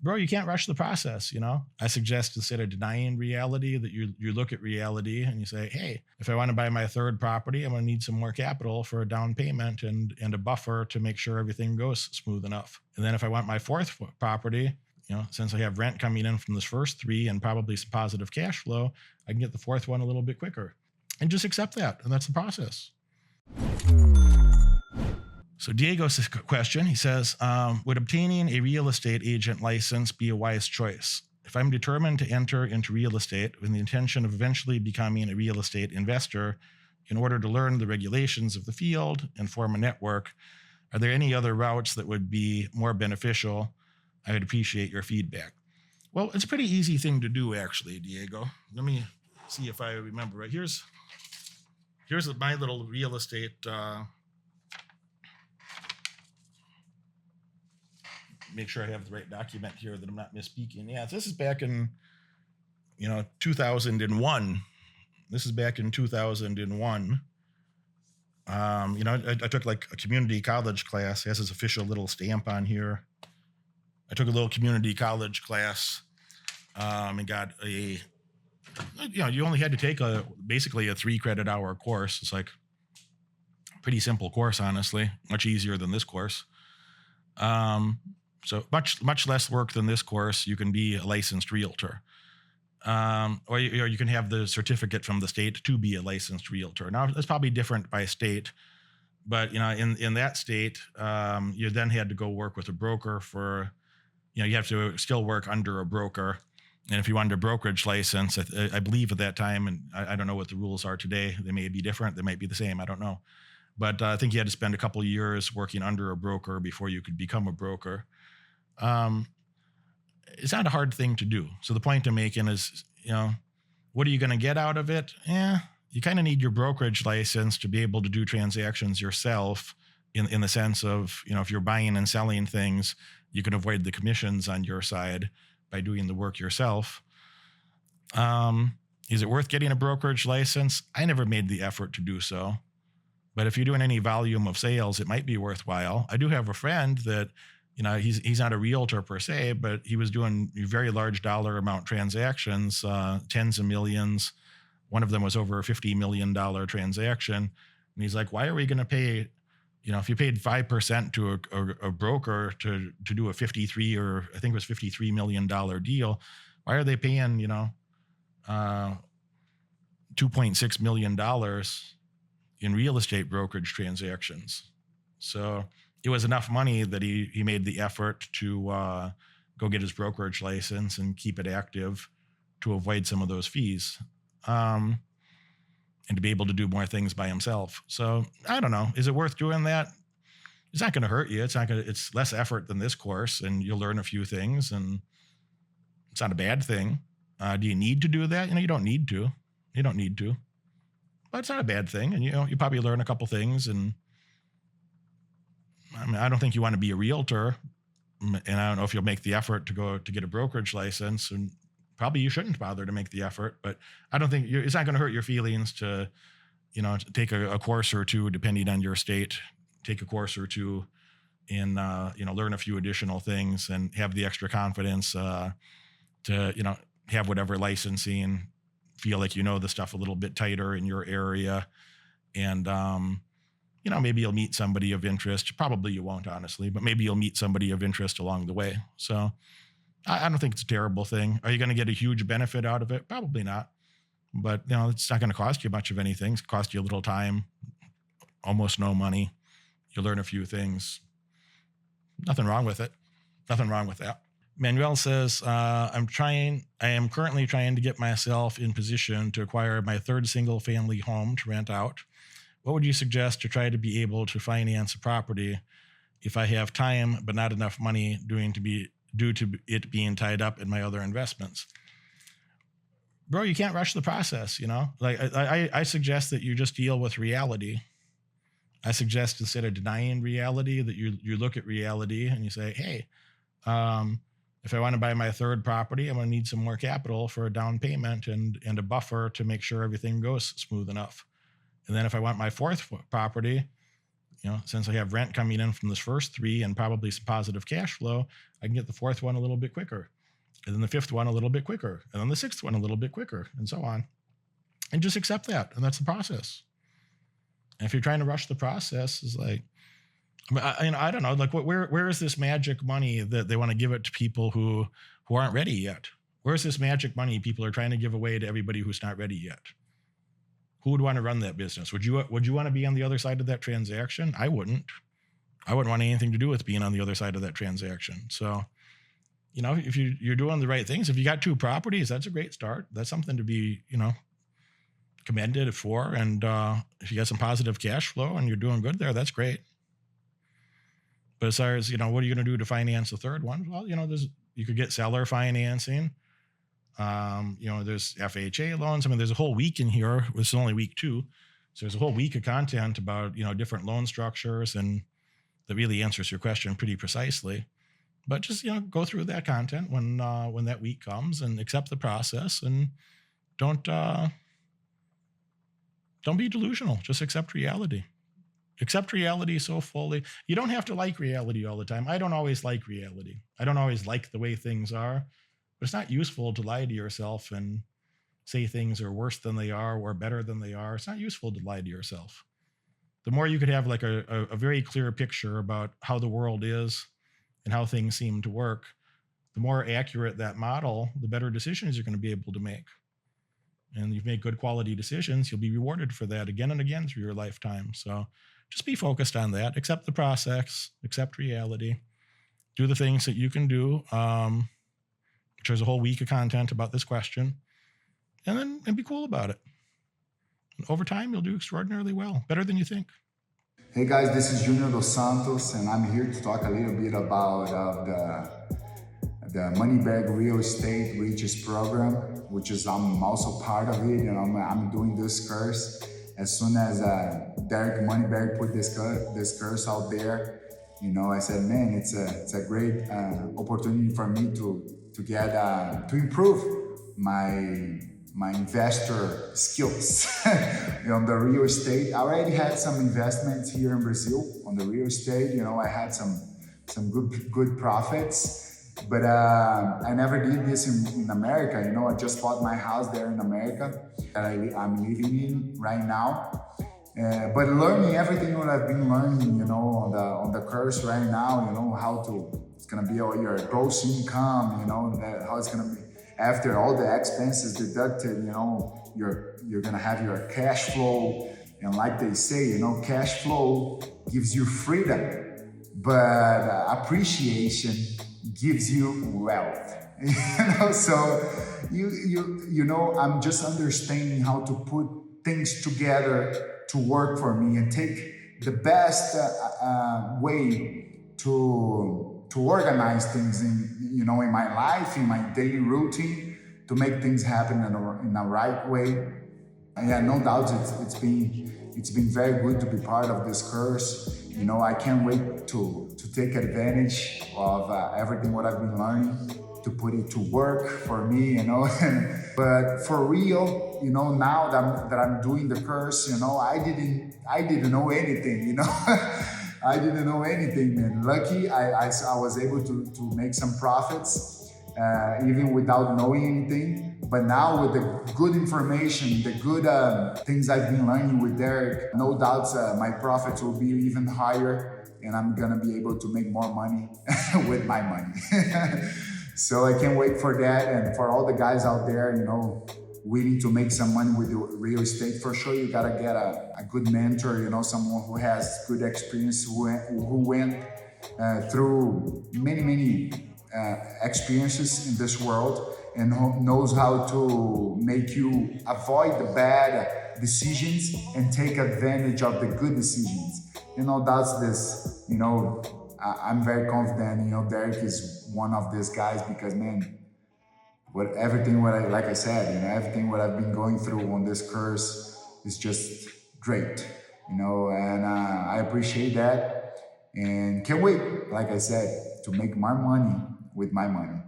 bro, you can't rush the process. I suggest instead of denying reality that you look at reality and you say, hey, if I want to buy my third property, I'm going to need some more capital for a down payment and a buffer to make sure everything goes smooth enough. And then if I want my fourth property, since I have rent coming in from this first three and probably some positive cash flow, I can get the fourth one a little bit quicker. And just accept that. And that's the process. So Diego's question, he says, would obtaining a real estate agent license be a wise choice? If I'm determined to enter into real estate with the intention of eventually becoming a real estate investor, in order to learn the regulations of the field and form a network, are there any other routes that would be more beneficial? I would appreciate your feedback. Well, it's a pretty easy thing to do, actually, Diego. Let me see if I remember right. Here's my little real estate make sure I have the right document here, that I'm not misspeaking. Yeah, this is back in 2001. This is back in 2001. I took like a community college class. It has this official little stamp on here. I took a little community college class and got you only had to take basically a 3-credit hour course. It's like a pretty simple course, honestly, much easier than this course. So much less work than this course. You can be a licensed realtor. Or you can have the certificate from the state to be a licensed realtor. Now, that's probably different by state, but in that state, you then had to go work with a broker for, you have to still work under a broker. And if you wanted a brokerage license, I believe at that time, and I don't know what the rules are today, they may be different, they might be the same, I don't know. But I think you had to spend a couple of years working under a broker before you could become a broker. It's not a hard thing to do. So the point I'm making is, what are you going to get out of it? You kind of need your brokerage license to be able to do transactions yourself in the sense of, if you're buying and selling things, you can avoid the commissions on your side by doing the work yourself. Is it worth getting a brokerage license? I never made the effort to do so. But if you're doing any volume of sales, it might be worthwhile. I do have a friend that, he's not a realtor per se, but he was doing very large dollar amount transactions, tens of millions. One of them was over a $50 million transaction. And he's like, why are we going to pay, if you paid 5% to a broker to do a 53 or I think it was $53 million deal, why are they paying, $2.6 million in real estate brokerage transactions? So it was enough money that he made the effort to go get his brokerage license and keep it active to avoid some of those fees, and to be able to do more things by himself. So I don't know. Is it worth doing that? It's not going to hurt you. It's less effort than this course, and you'll learn a few things, and it's not a bad thing. Do you need to do that? You don't need to. You don't need to. But it's not a bad thing, and you probably learn a couple things. And I don't think you want to be a realtor, and I don't know if you'll make the effort to get a brokerage license, and probably you shouldn't bother to make the effort. But I don't think it's not going to hurt your feelings to take a course or two, depending on your state. Take a course or two, and learn a few additional things, and have the extra confidence to have whatever licensing, feel like the stuff a little bit tighter in your area, and maybe you'll meet somebody of interest. Probably you won't, honestly, but maybe you'll meet somebody of interest along the way. So I don't think it's a terrible thing. Are you going to get a huge benefit out of it? Probably not. But it's not going to cost you much of anything. It's cost you a little time, almost no money. You'll learn a few things. Nothing wrong with it. Nothing wrong with that. Manuel says, I am currently trying to get myself in position to acquire my third single family home to rent out. What would you suggest to try to be able to finance a property if I have time but not enough money due to it being tied up in my other investments? Bro, you can't rush the process, Like I suggest that you just deal with reality. I suggest instead of denying reality that you look at reality and you say, hey, if I want to buy my third property, I'm going to need some more capital for a down payment and a buffer to make sure everything goes smooth enough. And then if I want my fourth property, since I have rent coming in from this first 3 and probably some positive cash flow, I can get the 4th one a little bit quicker, and then the 5th one a little bit quicker, and then the 6th one a little bit quicker, and so on. And just accept that, and that's the process. And if you're trying to rush the process, it's like, I don't know, like where is this magic money that they want to give it to people who aren't ready yet? Where's this magic money people are trying to give away to everybody who's not ready yet? Who would want to run that business? Would you want to be on the other side of that transaction? I wouldn't. I wouldn't want anything to do with being on the other side of that transaction. So, if you're doing the right things, if you got 2 properties, that's a great start. That's something to be, commended for. And if you got some positive cash flow and you're doing good there, that's great. But as far as, what are you going to do to finance the 3rd one? Well, you could get seller financing. There's FHA loans. I mean, there's a whole week in here. This is only week 2. So there's a whole week of content about, different loan structures, and that really answers your question pretty precisely. But just, go through that content when that week comes, and accept the process, and don't be delusional. Just accept reality. Accept reality so fully. You don't have to like reality all the time. I don't always like reality. I don't always like the way things are. But it's not useful to lie to yourself and say things are worse than they are or better than they are. It's not useful to lie to yourself. The more you could have like a very clear picture about how the world is and how things seem to work, the more accurate that model, the better decisions you're going to be able to make. And you've made good quality decisions, you'll be rewarded for that again and again through your lifetime. So just be focused on that. Accept the process, accept reality, do the things that you can do. There's a whole week of content about this question, and be cool about it. And over time, you'll do extraordinarily well, better than you think. Hey guys, this is Junior Los Santos, and I'm here to talk a little bit about the Moneyberg Real Estate Riches Program, which is I'm also part of it, and I'm doing this course. As soon as Derek Moneyberg put this course out there, I said, man, it's a great opportunity for me to get to improve my investor skills on the real estate. I already had some investments here in Brazil on the real estate. I had some good profits, but I never did this in America. I just bought my house there in America that I'm living in right now. But learning everything what I've been learning, on the course right now, it's gonna be all your gross income, how it's gonna be after all the expenses deducted, you're gonna have your cash flow. And like they say, cash flow gives you freedom, but appreciation gives you wealth. So I'm just understanding how to put things together to work for me and take the best way to organize things in my life, in my daily routine, to make things happen in a right way. Yeah, no doubt it's been very good to be part of this course. I can't wait to take advantage of everything what I've been learning, to put it to work for me, But for real, now that I'm doing the course, I didn't know anything, I didn't know anything, man. Lucky I was able to make some profits, even without knowing anything. But now with the good information, the good things I've been learning with Derek, no doubts my profits will be even higher, and I'm gonna be able to make more money with my money. So I can't wait for that. And for all the guys out there, willing to make some money with the real estate, for sure you gotta get a good mentor, someone who has good experience, who went through many experiences in this world, and who knows how to make you avoid the bad decisions and take advantage of the good decisions. That's this, I'm very confident, Derek is one of these guys, because, man, everything what I've been going through on this course is just great, and I appreciate that, and can't wait, like I said, to make more money with my money.